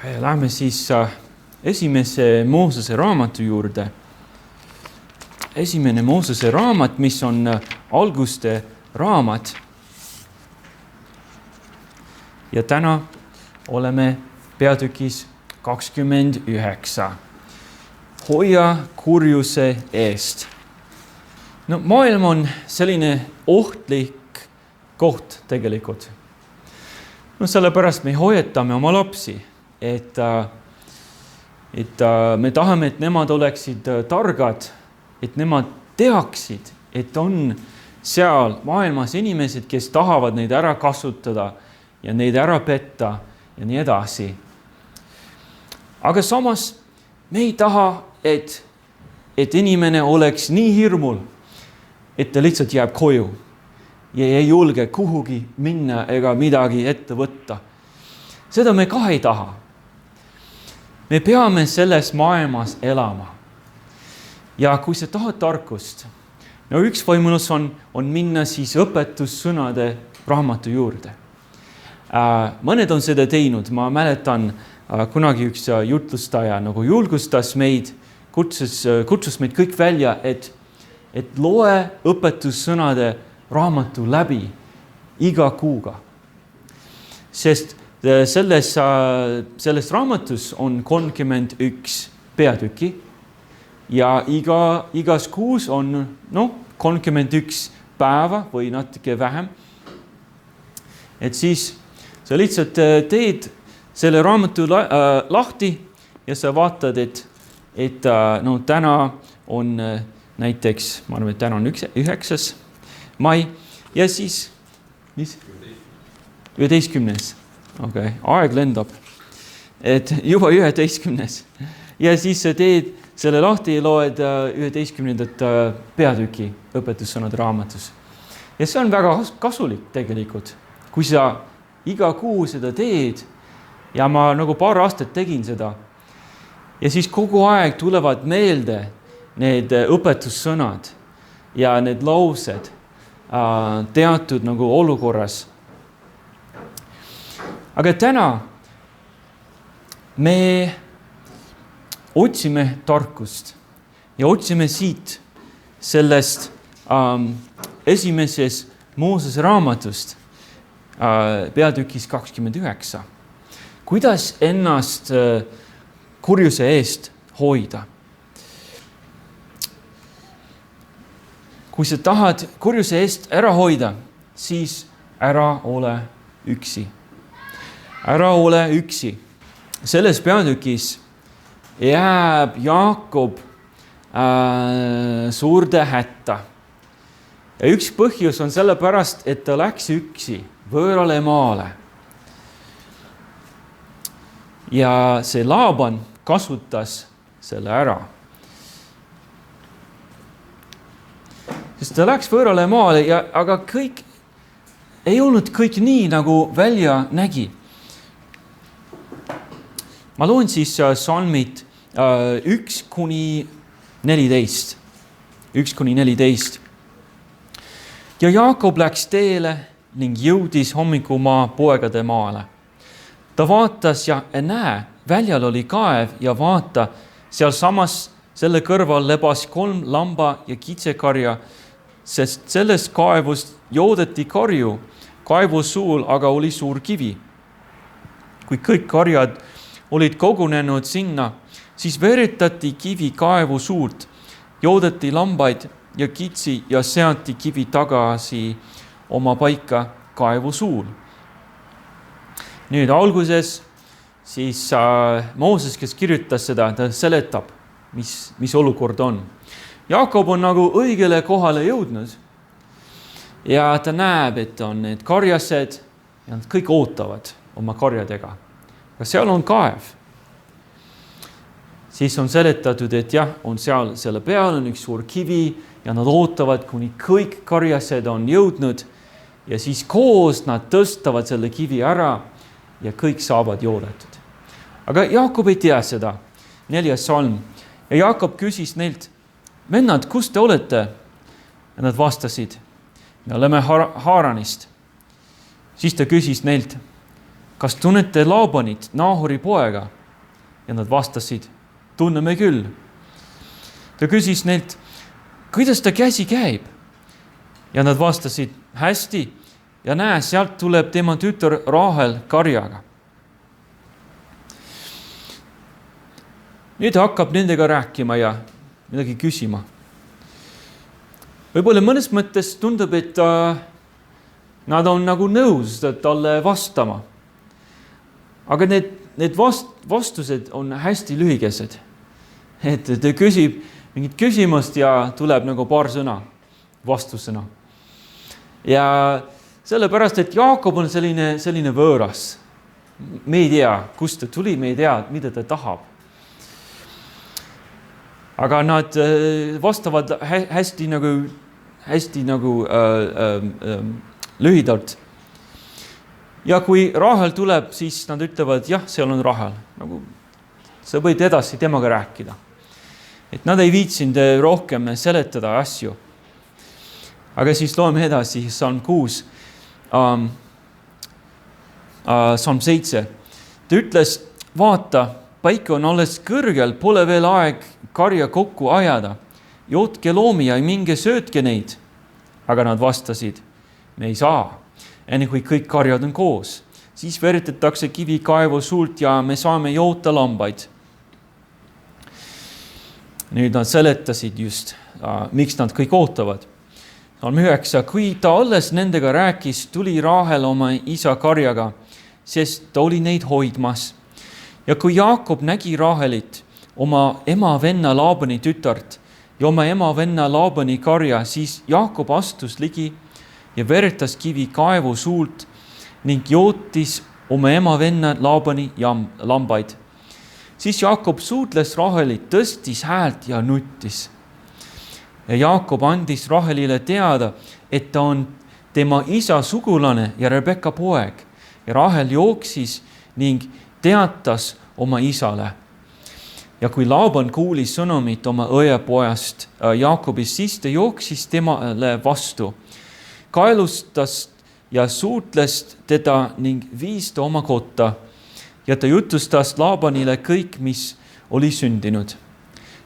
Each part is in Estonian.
Lähme siis esimese Moosese raamatu juurde. Esimene Moosese raamat, mis on alguste raamat. Ja täna oleme peatükis 29. Hoia kurjuse eest. No, maailm on selline ohtlik koht tegelikult. No, sellepärast me hoiatame oma lapsi, et me tahame, et nemad oleksid targad, et nemad teaksid, et on seal maailmas inimesed, kes tahavad neid ära kasutada ja neid ära petta ja nii edasi. Aga samas me ei taha, et inimene oleks nii hirmul, et ta lihtsalt jääb koju ja ei julge kuhugi minna ega midagi ette võtta. Seda me ka ei taha. Me peame selles maailmas elama. Ja kui sa tahad tarkust, no üks võimalus on minna siis õpetussõnade raamatu juurde. Mõned on seda teinud. Ma mäletan, kunagi üks jutlustaja nagu julgustas meid, kutsus meid kõik välja, et loe õpetussõnade raamatu läbi iga kuuga. Sest selles raamatus on 31 peatüki ja igas kuus on 31 päeva või natuke vähem. Et siis sa lihtsalt teed selle raamatu lahti ja sa vaatad, et täna on näiteks, ma arvan, et täna on 9. mai ja siis, mis? 11. Okay. Aeg lendab, et juba 11. Ja siis sa teed selle lahti ja loed 11. peatüki õpetussõnade raamatus. Ja see on väga kasulik tegelikult, kui sa iga kuu seda teed ja ma nagu paar aastat tegin seda. Ja siis kogu aeg tulevad meelde need õpetussõnad ja need laused teatud nagu olukorras. Aga täna me otsime tarkust ja otsime siit sellest esimeses Moosese raamatust peatükis 29. Kuidas ennast kurjuse eest hoida? Kui sa tahad kurjuse eest ära hoida, siis ära ole üksi. Ära ole üksi. Selles peatükis jääb Jaakob suurde hätta. Ja üks põhjus on sellepärast, et ta läks üksi võõrale maale. Ja see Laaban kasutas selle ära. Sest ta läks võõrale maale, aga kõik ei olnud kõik nii, nagu välja nägi. Ma loen siis salmid 1-14. 1-14. Ja Jaakob läks teele ning jõudis hommikumaa poegade maale. Ta vaatas ja näe, väljal oli kaev ja vaata, seal samas selle kõrval lebas 3 lamba ja kitsekarja, sest sellest kaevust joodeti karju, kaevu suul aga oli suur kivi. Kui kõik karjad olid kogunenud sinna, siis veeretati kivi kaevu suurt, joodeti lambaid ja kitsi ja seati kivi tagasi oma paika kaevu suul. Nüüd alguses siis Mooses, kes kirjutas seda, ta seletab, mis olukord on. Jaakob on nagu õigele kohale jõudnud ja ta näeb, et on need karjased ja nad kõik ootavad oma karjadega. Aga seal on kaev. Siis on seletatud, et jah, on seal selle peal on üks suur kivi ja nad ootavad, kuni kõik karjased on jõudnud ja siis koos nad tõstavad selle kivi ära ja kõik saavad joodetud. Aga Jaakob ei tea seda. 4. salm. Ja Jaakob küsis neilt, vennad, kus te olete? Ja nad vastasid, me oleme Haaranist. Siis ta küsis neilt, kas tunnete Laabanit, Naahori poega? Ja nad vastasid, tunneme küll. Ta küsis neilt, kuidas ta käsi käib? Ja nad vastasid, hästi. Ja näe, sealt tuleb tema tütar Rahel karjaga. Nüüd hakkab nendega rääkima ja midagi küsima. Võib-olla mõnes mõttes tundub, et nad on nagu nõus talle vastama. Aga need vastused on hästi lühikesed. Et ta küsib mingit küsimust ja tuleb nagu paar sõna vastusena. Ja sellepärast, et Jaakob on selline võõras. Me ei tea, kust ta tuli, me ei tea, mida ta tahab. Aga nad vastavad hästi nagu lühidalt. Ja kui Rahel tuleb, siis nad ütlevad, jah, seal on Rahel. Nagu, sa võid edasi temaga rääkida. Et nad ei viitsinud rohkem seletada asju. Aga siis loeme edasi, Salm 6, Salm 7. Ta ütles, vaata, päike on alles kõrgel, pole veel aeg karja kokku ajada. Jootke loomi ja minge söötke neid. Aga nad vastasid, me ei saa, enne kui kõik karjad on koos. Siis veritatakse kivi kaevu suult ja me saame joota lambaid. Nüüd nad seletasid just, miks nad kõik ootavad. Salm 9, kui ta alles nendega rääkis, tuli Rahel oma isa karjaga, sest ta oli neid hoidmas. Ja kui Jaakob nägi Rahelit, oma ema venna Laabani tütart ja oma ema venna Laabani karja, siis Jaakob astus ligi ja veretas kivi kaevu suult ning jootis oma ema venna Laabani lambaid. Siis Jaakob suudles Rahelit, tõstis häält ja nuttis. Ja Jaakob andis Rahelile teada, et ta on tema isa sugulane ja Rebekka poeg. Ja Rahel jooksis ning teatas oma isale. Ja kui Laaban kuulis sõnumit oma õepojast Jaakobist, siis ta jooksis temale vastu. Kaelustas ja suutles teda ning viis ta oma kotta. Ja ta jutustas Laabanile kõik, mis oli sündinud.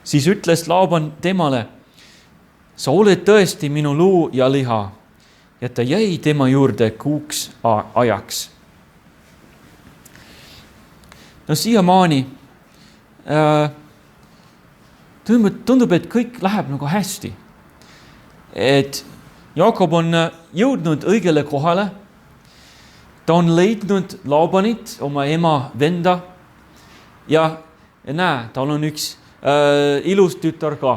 Siis ütles Laaban temale, sa oled tõesti minu luu ja liha. Ja ta jäi tema juurde kuuks ajaks. No siiamaani tundub, et kõik läheb nagu hästi. Et Jaakob on jõudnud õigele kohale. Ta on leidnud Laabanit, oma ema venda. Ja näe, tal on üks ilus tütar ka.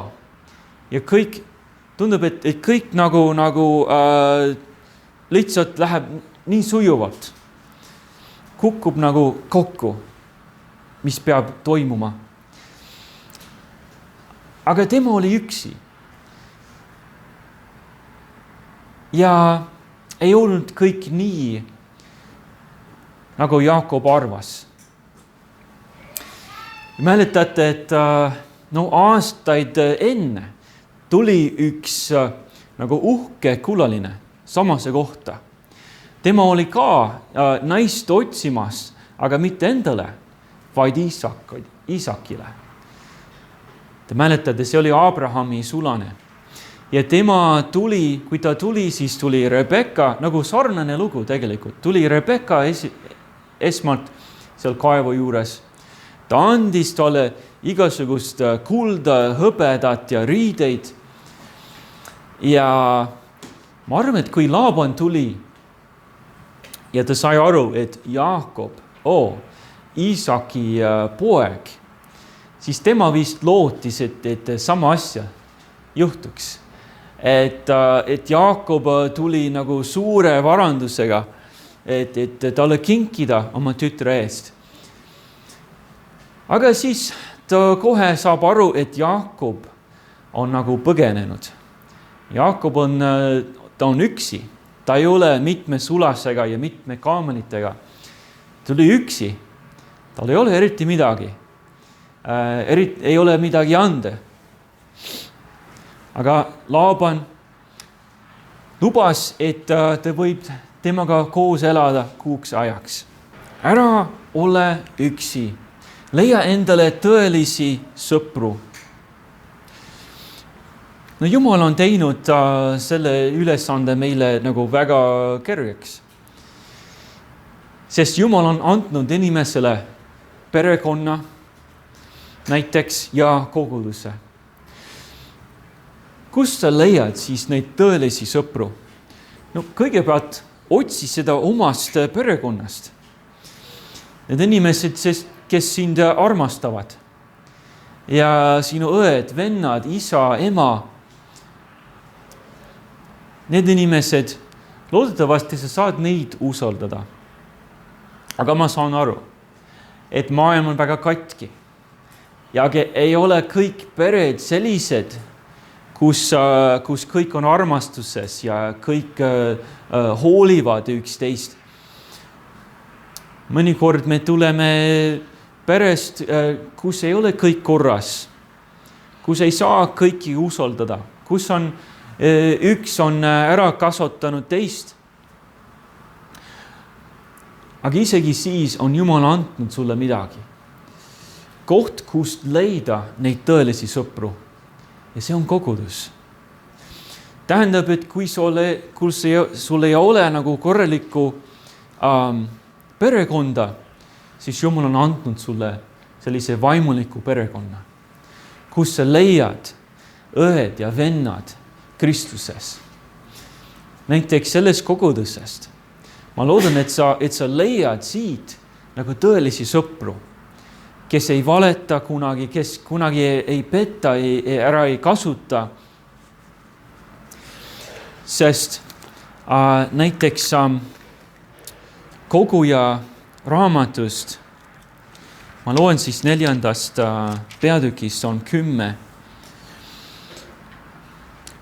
Ja kõik tundub, et kõik nagu lihtsalt läheb nii sujuvalt. Kukub nagu kokku, mis peab toimuma. Aga tema oli üksi. Ja ei olnud kõik nii, nagu Jaakob arvas. Mäletate, et aastaid enne tuli üks nagu uhke külaline samase kohta. Tema oli ka naist otsimas, aga mitte endale, vaid Iisakile. Te mäletate, see oli Abrahami sulane. Ja tema tuli, kui ta tuli, siis tuli Rebekka, nagu sarnane lugu tegelikult. Tuli Rebekka esmalt seal kaevu juures. Ta andis talle igasugust kulda, hõbedat ja riideid. Ja ma arvan, et kui Laaban tuli ja ta sai aru, et Jaakob, Iisaki poeg, siis tema vist lootis, et sama asja juhtuks. Et Jaakob tuli nagu suure varandusega, et talle kinkida oma tütre eest. Aga siis ta kohe saab aru, et Jaakob on nagu põgenenud. Jaakob ta on üksi. Ta ei ole mitme sulasega ja mitme kaamelitega. Ta oli üksi. Tal ei ole eriti midagi. Ei ole midagi anda. Aga Laaban lubas, et ta võib temaga koos elada kuuks ajaks. ära ole üksi, leia endale tõelisi sõpru. No Jumal on teinud selle ülesande meile nagu väga kergeks. Sest Jumal on andnud inimesele perekonna näiteks ja koguduse. Kust sa leiad siis neid tõelisi sõpru? No kõigepealt otsi seda omast perekonnast. Need inimesed, kes sind armastavad. Ja sinu õed, vennad, isa, ema. Need inimesed, loodetavasti sa saad neid usaldada. Aga ma saan aru, et maailm on väga katki. Ja ei ole kõik pered sellised, kus kõik on armastuses ja kõik hoolivad üksteist. Mõnikord me tuleme perest, kus ei ole kõik korras, kus ei saa kõiki usaldada, kus on üks on ära kasvatanud teist. Aga isegi siis on Jumal andnud sulle midagi. Koht, kust leida neid tõelisi sõpru. Ja see on kogudus. Tähendab, et kui sul ei ole nagu korralikku perekonda, siis Jumal on andnud sulle sellise vaimuliku perekonna, kus sa leiad õed ja vennad Kristuses. Näiteks sellest kogudusest. Ma loodan, et sa leiad siit nagu tõelisi sõpru, kes ei valeta kunagi, kes kunagi ei petta, ära ei kasuta. Sest näiteks koguja raamatust, ma loen siis 4. peatükist, on 10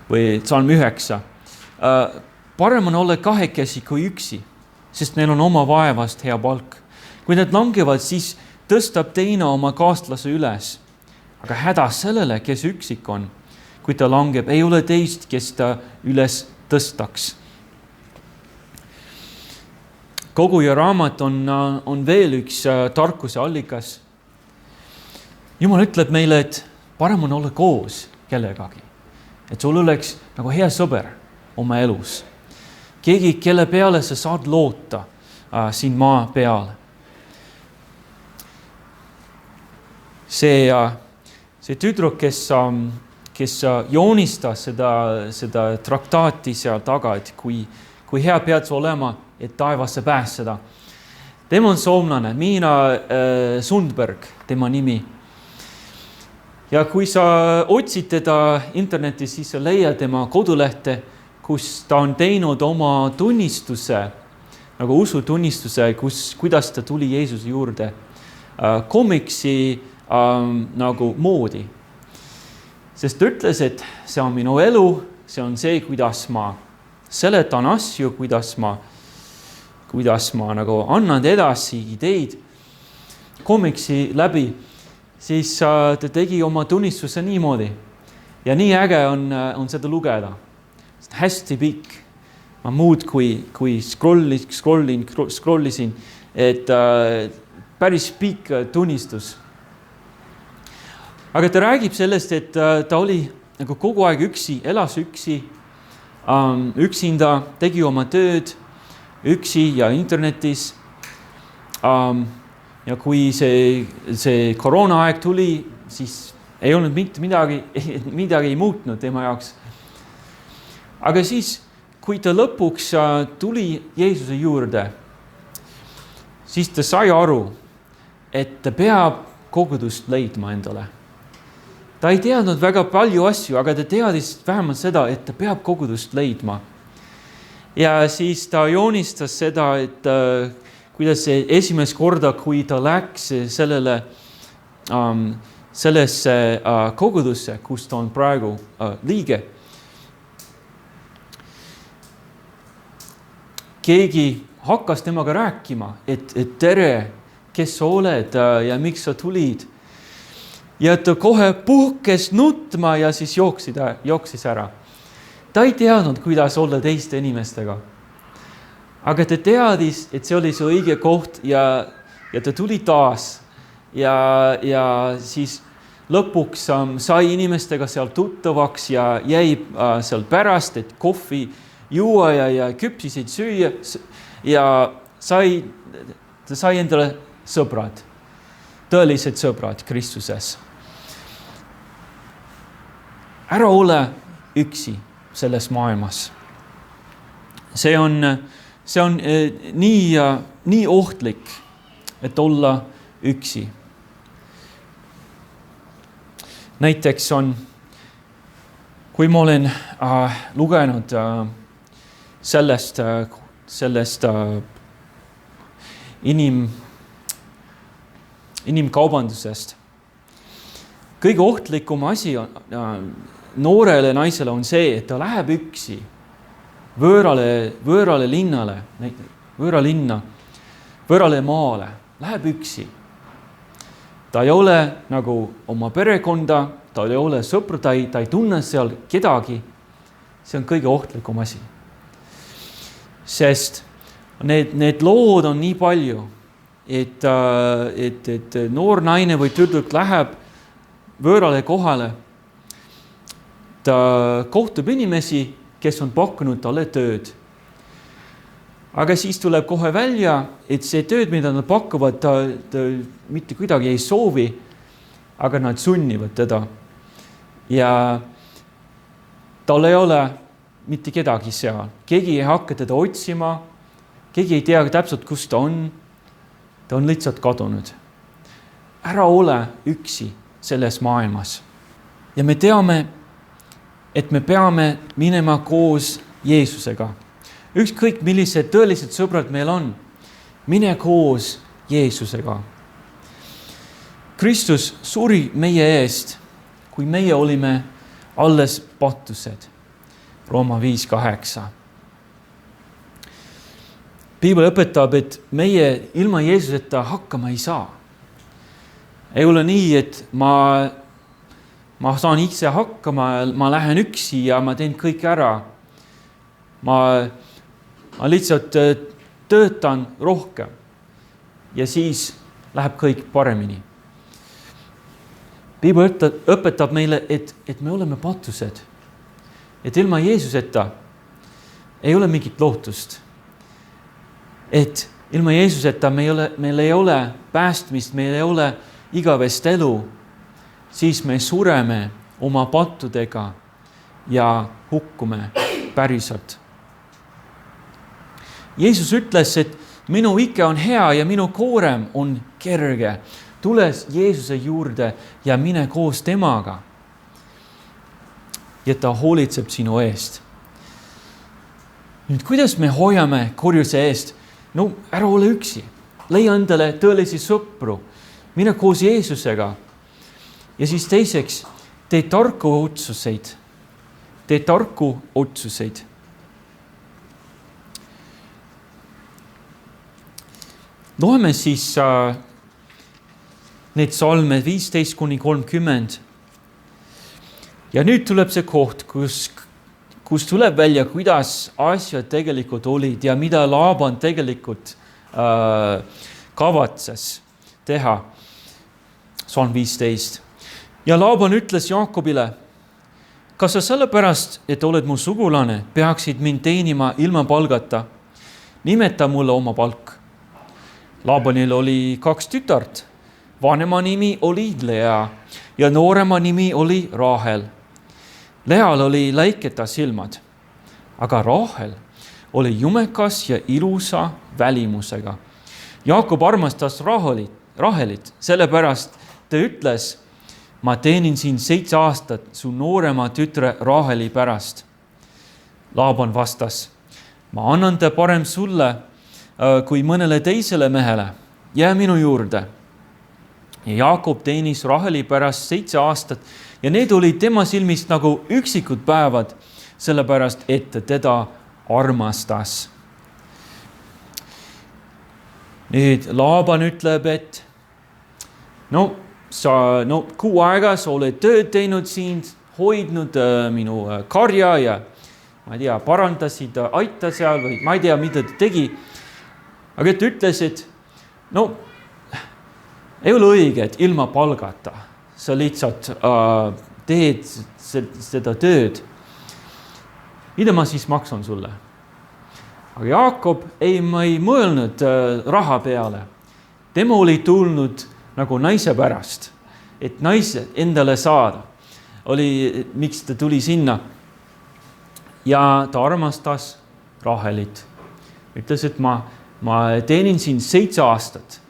või Psalm 9. Parem on olla kahekesi kui üksi, sest neil on oma vaevast hea palk. Kui need langevad, siis tõstab teine oma kaastlase üles. Aga häda sellele, kes üksik on, kui ta langeb, ei ole teist, kes ta üles tõstaks. Koguja raamat on veel üks tarkuse allikas. Jumal ütleb meile, et parem on olla koos kellegagi. Et sul oleks nagu hea sõber oma elus. Keegi, kelle peale sa saad loota siin maa peal. See tüdruk, kes joonistas seda traktaati seal taga, et kui hea pead sa olema, et taevasse pääseda. Tema on soomlane, Miina Sundberg, tema nimi. Ja kui sa otsid teda internetis, siis sa leiad tema kodulehte, kus ta on teinud oma tunnistuse, nagu usutunnistuse, kuidas ta tuli Jeesuse juurde komiksi nagu moodi. Sest ta ütles, et see on minu elu, see on see, kuidas ma seletan asju, kuidas ma nagu annan edasi ideid komiksi läbi, siis ta tegi oma tunnistuse niimoodi. Ja nii äge on seda lugeda. Hästi pikk. Ma muud kui scrollisin, et päris pikk tunnistus. Aga ta räägib sellest, et ta oli nagu kogu aeg üksi, elas üksi, üksinda, tegi oma tööd üksi ja internetis. Ja kui see koroonaaeg tuli, siis ei olnud midagi ei muutnud tema jaoks. Aga siis, kui ta lõpuks tuli Jeesuse juurde, siis ta sai aru, et ta peab kogudust leidma endale. Ta ei teadnud väga palju asju, aga ta teadis vähemalt seda, et ta peab kogudust leidma. Ja siis ta joonistas seda, et kuidas see esimest korda, kui ta läks sellesse kogudusse, kus ta on praegu liige. Keegi hakkas temaga rääkima, et tere, kes sa oled ja miks sa tulid. Ja ta kohe puhkes nutma ja siis jooksis ära. Ta ei teadnud, kuidas olla teiste inimestega. Aga ta teadis, et see oli see õige koht ja ta tuli taas ja siis lõpuks sai inimestega seal tuttavaks ja jäi seal pärast, et kohvi juua ja küpsiseid süüa ja ta sai endale sõbrad, tõelised sõbrad Kristuses. Ära ole üksi selles maailmas. See on nii ohtlik, et olla üksi. Näiteks kui ma olen lugenud sellest inimkaubandusest, kõige ohtlikum asi noorele naisele on see, et ta läheb üksi võõrale linnale, võõrale maale, läheb üksi. Ta ei ole nagu oma perekonda, ta ei ole sõpru, ta ei tunne seal kedagi. See on kõige ohtlikum asi. Sest need lood on nii palju, et noor naine või tüdruk läheb võõrale kohale. Ta kohtub inimesi, kes on pakkunud talle tööd. Aga siis tuleb kohe välja, et see tööd, mida nad pakuvad, ta mitte kuidagi ei soovi, aga nad sunnivad teda. Ja tal ei ole mitte kedagi seal. Keegi ei hakka teda otsima, keegi ei tea täpselt, kus ta on. Ta on lihtsalt kadunud. Ära ole üksi selles maailmas. Ja me teame, et me peame minema koos Jeesusega. Ükskõik millised tõelised sõbrad meil on, mine koos Jeesusega. Kristus suri meie eest, kui meie olime alles patused. Rooma 5:8. Piibel õpetab, et meie ilma Jeesuseta hakkama ei saa. Ei ole nii, et ma saan ise hakkama, ma lähen üksi ja ma teen kõik ära. Ma lihtsalt töötan rohkem ja siis läheb kõik paremini. Piibel õpetab meile, et me oleme patused. Et ilma Jeesuseta ei ole mingit lootust. Et ilma Jeesuseta meil ei ole päästmist, meil ei ole igavest elu. Siis me sureme oma pattudega ja hukkume päriselt. Jeesus ütles, et minu ike on hea ja minu koorem on kerge. Tule Jeesuse juurde ja mine koos temaga. Ja ta hoolitseb sinu eest. Nüüd, kuidas me hoiame kurjuse eest? No, ära ole üksi. Leia endale tõelisi sõpru. Mine koos Jeesusega. Ja siis teiseks, tee tarku otsuseid. Tee tarku otsuseid. Loeme siis need salme 15-30. Ja nüüd tuleb see koht, kus tuleb välja, kuidas asjad tegelikult olid ja mida Laaban tegelikult kavatses teha. Salm 15. Ja Laaban ütles Jaakobile, kas sa sellepärast, et oled mu sugulane, peaksid mind teenima ilma palgata? Nimeta mulle oma palk. Laabanil oli 2 tütart. Vanema nimi oli Lea ja noorema nimi oli Rahel. Leal oli läiketa silmad, aga Rahel oli jumekas ja ilusa välimusega. Jaakob armastas Rahelit, sellepärast ta ütles, ma teenin siin 7 aastat su noorema tütre Raheli pärast. Laaban vastas, ma annan ta parem sulle kui mõnele teisele mehele. Jää minu juurde. Ja Jaakob teenis Raheli pärast 7 aastat ja need olid tema silmist nagu üksikud päevad, sellepärast et teda armastas. Nüüd Laaban ütleb, et sa 6 aega sa oled tööd teinud siin, hoidnud minu karja ma ei tea, parandasid, aitas seal või ma ei tea, mida ta tegi. Aga ta ütles, et no ei ole õige, et ilma palgata sa lihtsalt teed seda tööd. Mida ma siis maksan sulle? Aga Jaakob ma ei mõelnud raha peale. Tema oli tulnud nagu naise pärast, et naise endale saada. Miks ta tuli sinna. Ja ta armastas Rahelit. Ütles, et ma teenin siin 7 aastat.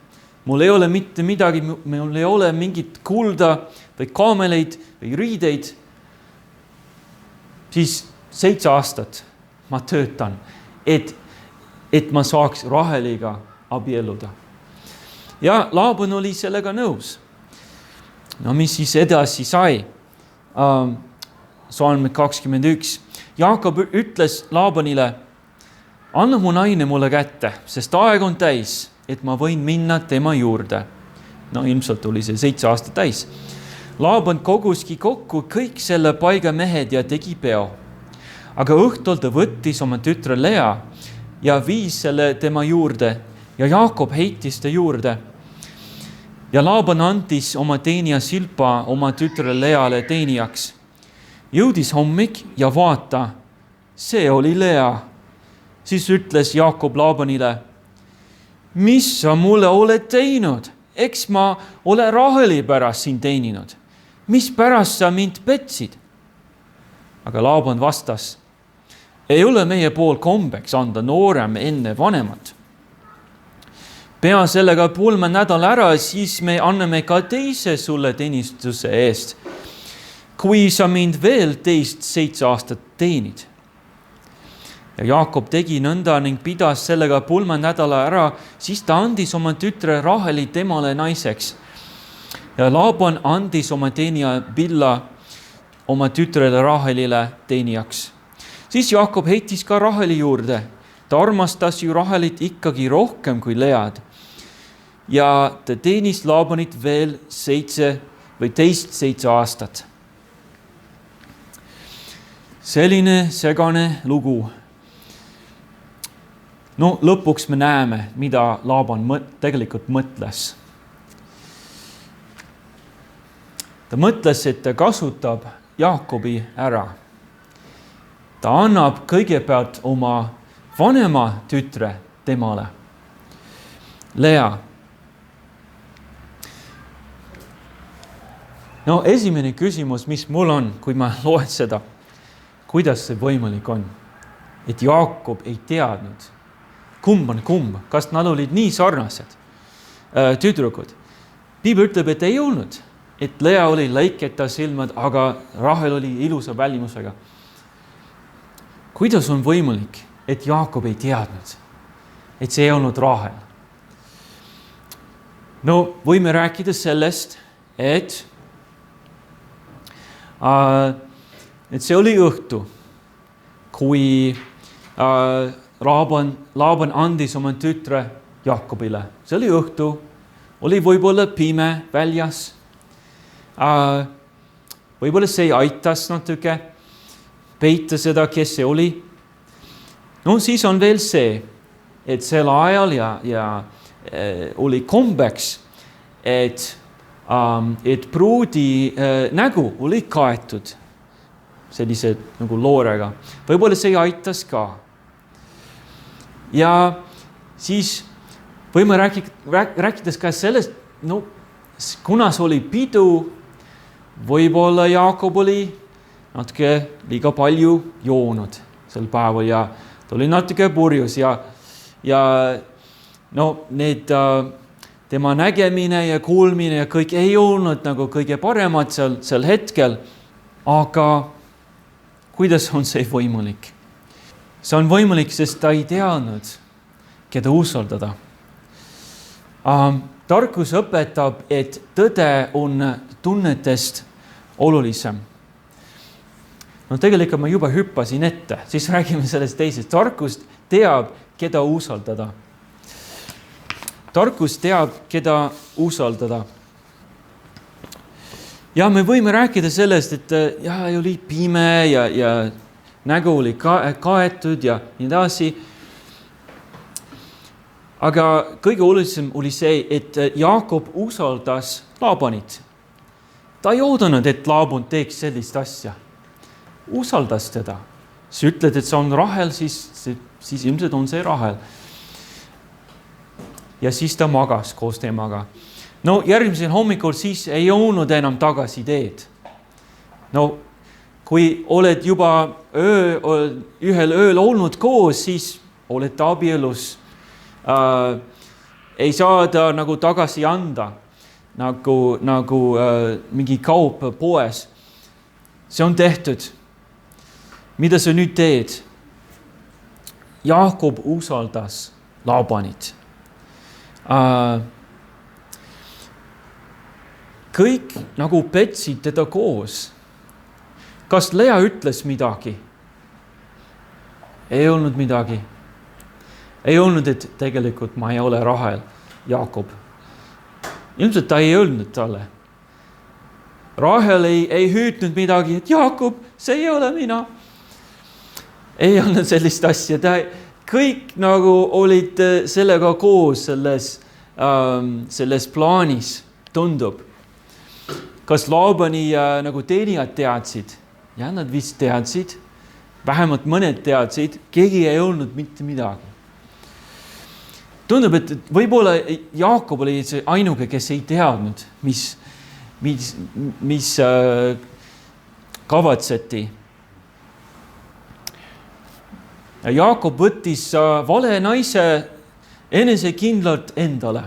Mul ei ole mitte midagi, mul ei ole mingit kulda või kaameleid või riideid. Siis 7 aastat ma töötan, et ma saaks Raheliga abielluda. Ja Laaban oli sellega nõus. No mis siis edasi sai? Salm 21. Jaakob ütles Laabanile, anna mu naine mulle kätte, sest aeg on täis, et ma võin minna tema juurde. No ilmselt oli see 7 aastat täis. Laaban koguski kokku kõik selle paiga mehed ja tegi peo. Aga õhtul ta võttis oma tütre Lea ja viis selle tema juurde ja Jaakob heitis ta juurde. Ja Laaban andis oma teenija Silpa oma tütre Leale teenijaks. Jõudis hommik ja vaata, see oli Lea. Siis ütles Jaakob Laabanile, mis sa mulle oled teinud? Eks ma ole Raheli pärast sind teeninud. Mis pärast sa mind petsid? Aga Laaban vastas, ei ole meie pool kombeks anda noorem enne vanemat. Pea sellega 3 nädal ära, siis me anname ka teise sulle teenistuse eest, kui sa mind veel teist 7 aastat teenid. Ja Jaakob tegi nõnda ning pidas sellega 3 nädala ära, siis ta andis oma tütre Raheli temale naiseks. Ja Laaban andis oma teenija Billa oma tütrele Rahelile teenijaks. Siis Jaakob heitis ka Raheli juurde. Ta armastas ju Rahelit ikkagi rohkem kui Lead. Ja ta teenis Laabanit veel 7 aastat. Selline segane lugu. No lõpuks me näeme, mida Laaban tegelikult mõtles. Ta mõtles, et ta kasutab Jaakobi ära. Ta annab kõigepealt oma vanema tütre temale, Lea. No esimene küsimus, mis mul on, kui ma loen seda, kuidas see võimalik on, et Jaakob ei teadnud, kumb on kumb, kas nad olid nii sarnased tüdrukud. Piibel ütleb, et ei olnud, et Lea oli lõiketa silmad, aga Rahel oli ilusa välimusega. Kuidas on võimalik, et Jaakob ei teadnud, et see ei olnud Rahel? No võime rääkida sellest, et see oli õhtu, kui Laaban andis oma tütre Jaakobile. See oli õhtu, oli võib-olla pime väljas. Võib-olla see aitas natuke peita seda, kes see oli. No siis on veel see, et sel ajal ja oli kombeks, et pruudi nägu oli kaetud sellise nagu loorega. Võib-olla see aitas ka. Ja siis võime rääkides ka sellest, no kuna see oli pidu, võib-olla Jaakob oli natuke liiga palju joonud sel päeval ja ta oli natuke purjus ja no need tema nägemine ja kuulmine ja kõik ei olnud nagu kõige paremad sel hetkel, aga kuidas on see võimalik? See on võimalik, sest ta ei teadnud, keda usaldada. Tarkus õpetab, et tõde on tunnetest olulisem. No tegelikult ma juba hüppasin ette, siis räägime sellest teisest. Tarkus teab, keda usaldada. Tarkus teab, keda usaldada. Ja me võime rääkida sellest, et oli pime ja nägu oli kaetud ja nii edasi. Aga kõige olulisem oli see, et Jaakob usaldas Laabanit. Ta ei oodanud, et Laaban teeks sellist asja. Usaldas teda. Sa ütled, et see on Rahel, siis ilmselt on see Rahel. Ja siis ta magas koos temaga. No järgmisel hommikul siis ei olnud enam tagasi teed. No kui oled juba ühel ööl olnud koos, siis oled abielus. Ei saada nagu tagasi anda, nagu mingi kaup poes. See on tehtud. Mida sa nüüd teed? Jaakob usaldas Laabanit. Kõik nagu petsid teda koos. Kas Lea ütles midagi? Ei olnud midagi. Ei olnud, et tegelikult ma ei ole Rahel, Jaakob. Ilmselt ta ei öelnud talle. Rahel ei hüüdnud midagi, et Jaakob, see ei ole mina. Ei olnud sellist asja. Kõik nagu olid sellega koos selles plaanis, tundub. Kas Laabani nagu teenijad teadsid? Ja nad vist teadsid. Vähemalt mõned teadsid. Keegi ei olnud mitte midagi. Tundub, et võib-olla Jaakob oli see ainuke, kes ei teadnud, mis kavatseti. Jaakob võttis vale naise enesekindlalt endale.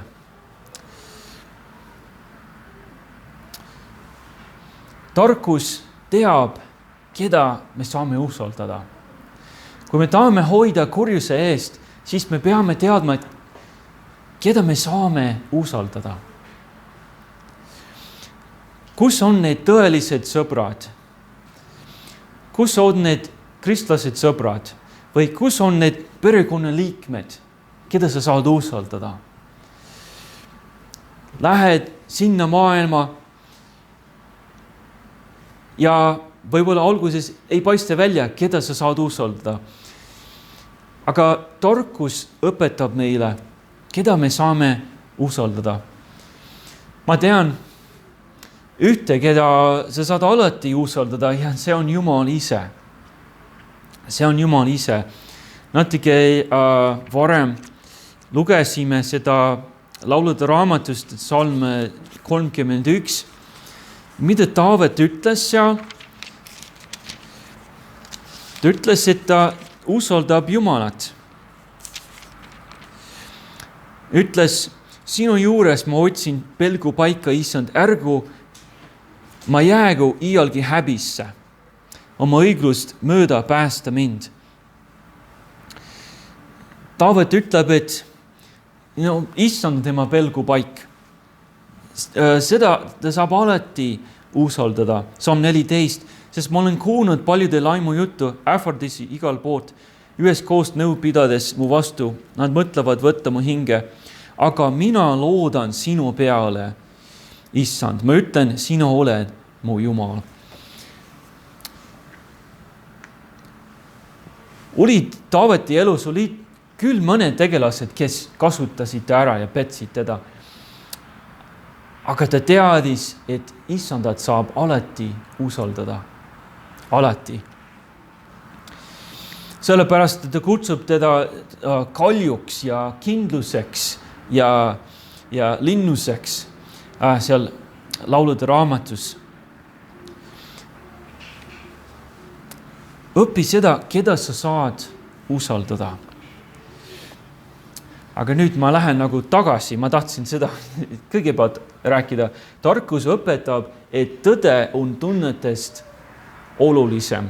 Tarkus teab, keda me saame usaldada. Kui me tahame hoida kurjuse eest, siis me peame teadma, et keda me saame usaldada. Kus on need tõelised sõbrad? Kus on need kristlased sõbrad? Või kus on need perekonnaliikmed, keda sa saad usaldada? Lähed sinna maailma ja võib-olla alguses ei paista välja, keda sa saad usaldada. Aga tarkus õpetab meile, keda me saame usaldada. Ma tean ühte, keda sa saad alati usaldada ja see on Jumal ise. See on Jumal ise. Natuke varem lugesime seda laulude raamatust, Salm 31. Mida Taavet ütles seal? Ta ütles, et ta usaldab Jumalat. Ütles, sinu juures ma otsin pelgu paika, Issand, ärgu ma jäägu iialgi häbisse. Oma õiglust mööda päästa mind. Taavet ütleb, et Issand tema pelgu paik. Seda ta saab alati usaldada. Salm 14, sest ma olen kuulnud paljude laimu juttu, ähvardisi igal poolt, üheskoos nõu pidades mu vastu. Nad mõtlevad võtta mu hinge, aga mina loodan sinu peale, Issand. Ma ütlen, sina oled mu Jumal. Olid Taaveti elus, olid küll mõned tegelased, kes kasutasid ära ja petsid teda. Aga ta teadis, et Issandat saab alati usaldada. Alati. Sellepärast, et ta kutsub teda kaljuks ja kindluseks ja linnuseks seal laulude raamatus. Õpi seda, keda sa saad usaldada. Aga nüüd ma lähen nagu tagasi, ma tahtsin seda kõigepealt rääkida. Tarkus õpetab, et tõde on tunnetest olulisem.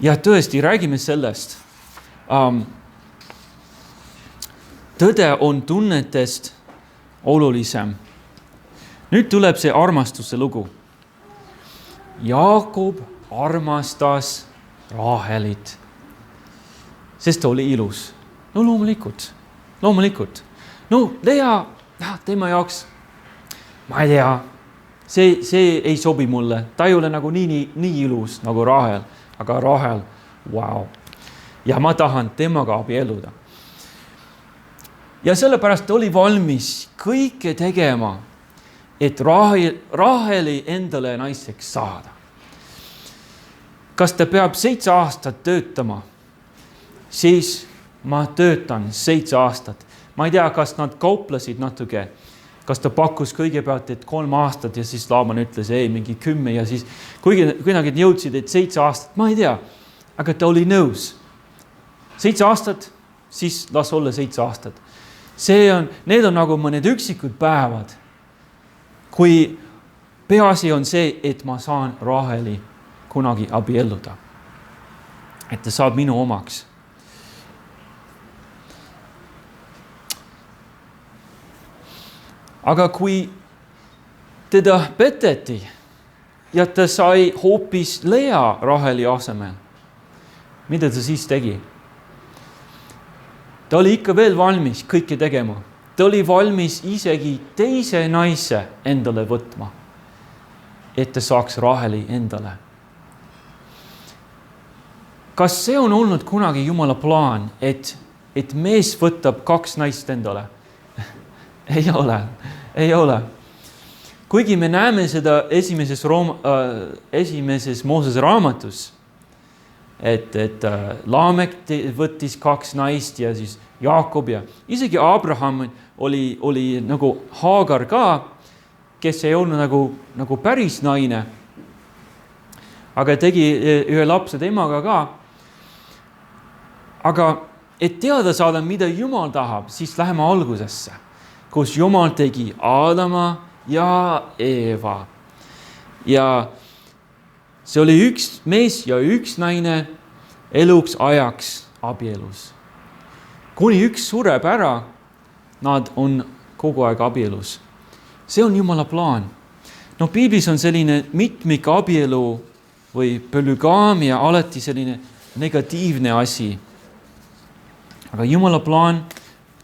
Ja tõesti, räägime sellest. Tõde on tunnetest olulisem. Nüüd tuleb see armastuse lugu. Jaakob armastas Rahelit, sest ta oli ilus. No loomulikult. No Lea, tema jaoks, ma ei tea, see ei sobi mulle. Ta ei ole nagu nii ilus nagu Rahel, aga Rahel Wow. Ja ma tahan temaga abielluda. Ja sellepärast oli valmis kõike tegema, et Raheli endale naiseks saada. Kas ta peab 7 aastat töötama? Siis ma töötan 7 aastat. Ma ei tea, kas nad kauplesid natuke. Kas ta pakkus kõigepealt, et 3 aastat ja siis Laaban ütles, ei, mingi 10 ja siis kui nad jõudsid, et 7 aastat, ma ei tea, aga ta oli nõus. 7 aastat, siis las olla 7 aastat. Need on nagu mõned üksikud päevad, kui peaasi on see, et ma saan Raheli kunagi abielluda. Et ta saab minu omaks. Aga kui teda peteti ja ta sai hoopis Lea Raheli asemel, mida ta siis tegi? Ta oli ikka veel valmis kõike tegema. Ta oli valmis isegi teise naise endale võtma, et ta saaks Raheli endale. Kas see on olnud kunagi Jumala plaan, et mees võtab 2 naist endale? Ei ole. Kuigi me näeme seda esimeses Moosese raamatus, et Laamek võttis 2 naist ja siis Jaakob ja isegi Abraham oli nagu Haagar ka, kes ei olnud nagu päris naine, aga tegi ühe lapse temaga ka. Aga et teada saada, mida Jumal tahab, siis läheme algusesse, kus Jumal tegi Aadama ja Eeva. Ja see oli 1 mees ja 1 naine eluks ajaks abielus. Kuni 1 sureb ära, nad on kogu aeg abielus. See on Jumala plaan. No Piiblis on selline mitmik abielu või polügaamia alati selline negatiivne asi. Aga Jumala plaan,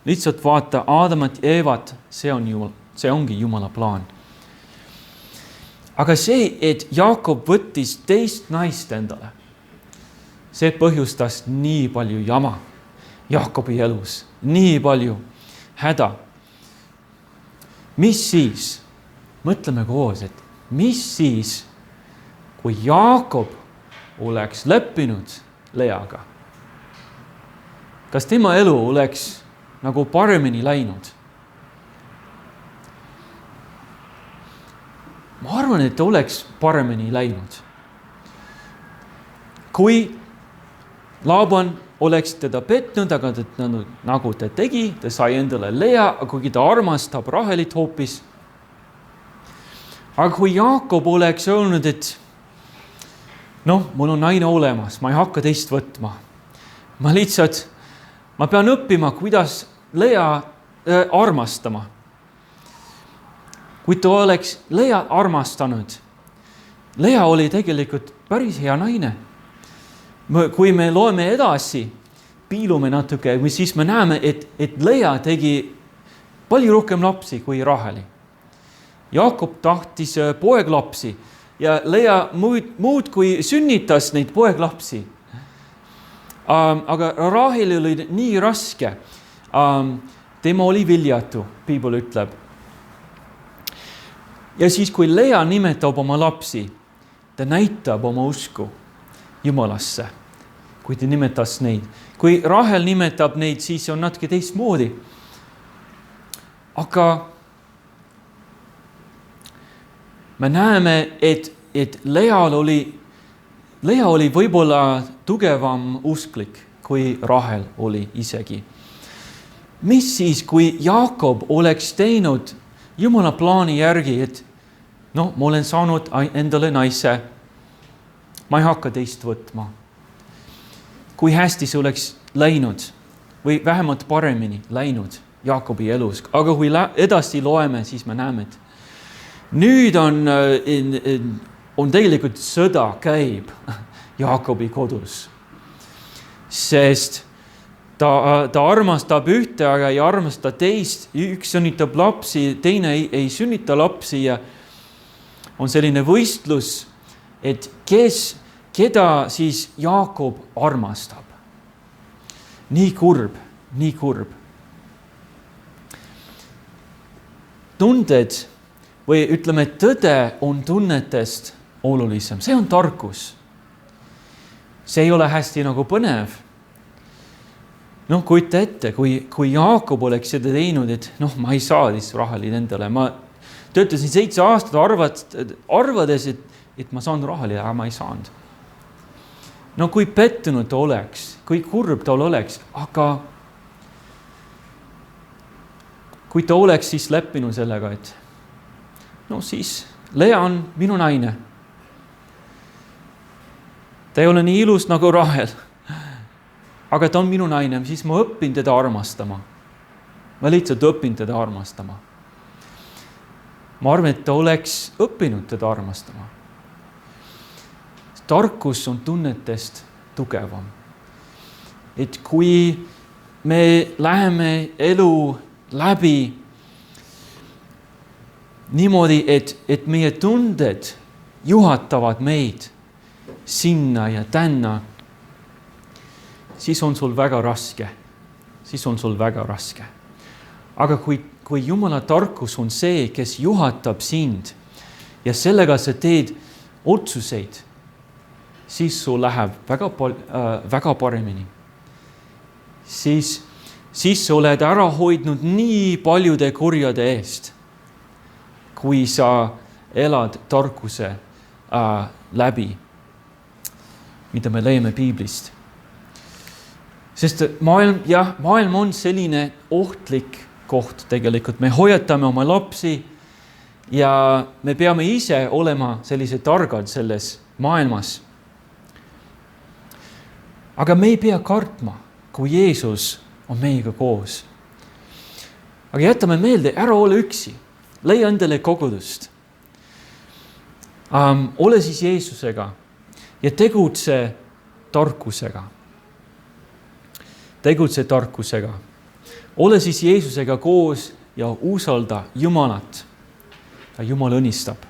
lihtsalt vaata Aadamat ja Eevat, see ongi Jumala plaan. Aga see, et Jaakob võttis 2 naist endale, see põhjustas nii palju jama Jaakobi elus, nii palju häda. Mis siis? Mõtleme koos, et mis siis, kui Jaakob oleks leppinud Leaga? Kas tema elu oleks nagu paremini läinud? Ma arvan, et oleks paremini läinud. Kui Laaban oleks teda petnud, aga nagu ta tegi, ta sai endale Lea, kuigi ta armastab Rahelit hoopis. Aga kui Jaakob oleks öelnud, et mul on naine olemas, ma ei hakka teist võtma. Ma pean õppima, kuidas Lea armastama. Kui ta oleks Lea armastanud, Lea oli tegelikult päris hea naine. Kui me loeme edasi, piilume natuke, siis me näeme, et Lea tegi palju rohkem lapsi kui Raheli. Jaakob tahtis poeglapsi ja Lea muud kui sünnitas neid poeglapsi. Aga Rahel oli nii raske. Tema oli viljatu, Piibel ütleb. Ja siis, kui Lea nimetab oma lapsi, ta näitab oma usku Jumalasse, kui ta nimetas neid. Kui Rahel nimetab neid, siis on natuke teistmoodi. Aga me näeme, et Lea oli võib-olla tugevam usklik, kui Rahel oli isegi. Mis siis, kui Jaakob oleks teinud Jumala plaani järgi, et ma olen saanud endale naise, ma ei hakka teist võtma. Kui hästi see oleks läinud või vähemalt paremini läinud Jaakobi elus. Aga kui edasi loeme, siis me näeme, et nüüd on tegelikult sõda käib Jaakobi kodus. Sest ta armastab ühte, aga ei armasta teist. Üks sünnitab lapsi, teine ei sünnita lapsi ja on selline võistlus, et kes keda siis Jaakob armastab. Nii kurb, nii kurb. Tunded või ütleme, tõde on tunnetest olulisem. See on tarkus. See ei ole hästi nagu põnev. Kujuta ette, kui Jaakob oleks seda teinud, et ma ei saa lihtsalt rahaliid endale. Ma töötasin 7 aastat arvades, et ma saan rahaliid, aga ma ei saanud. Kui pettunud ta oleks, kui kurb ta oleks, aga kui ta oleks siis leppinud sellega, et siis Lea on minu naine. Ta ei ole nii ilus nagu Rahel, aga ta on minu naine, siis ma õpin teda armastama. Ma lihtsalt õpin teda armastama. Ma arvan, et ta oleks õppinud teda armastama. Tarkus on tunnetest tugevam. Et kui me läheme elu läbi niimoodi, et meie tunded juhatavad meid sinna ja tänna, siis on sul väga raske. Aga kui Jumala tarkus on see, kes juhatab sind ja sellega sa teed otsuseid, siis sul läheb väga paremini. Siis sa oled ära hoidnud nii paljude kurjade eest, kui sa elad tarkuse läbi, mida me leiame Piiblist. Sest maailm on selline ohtlik koht tegelikult. Me hoiatame oma lapsi ja me peame ise olema sellised targad selles maailmas. Aga me ei pea kartma, kui Jeesus on meiega koos. Aga jätame meelde, ära ole üksi. Leia endale kogudust. Ole siis Jeesusega ja tegutse tarkusega. Ole siis Jeesusega koos ja usalda Jumalat. Jumal õnnistab.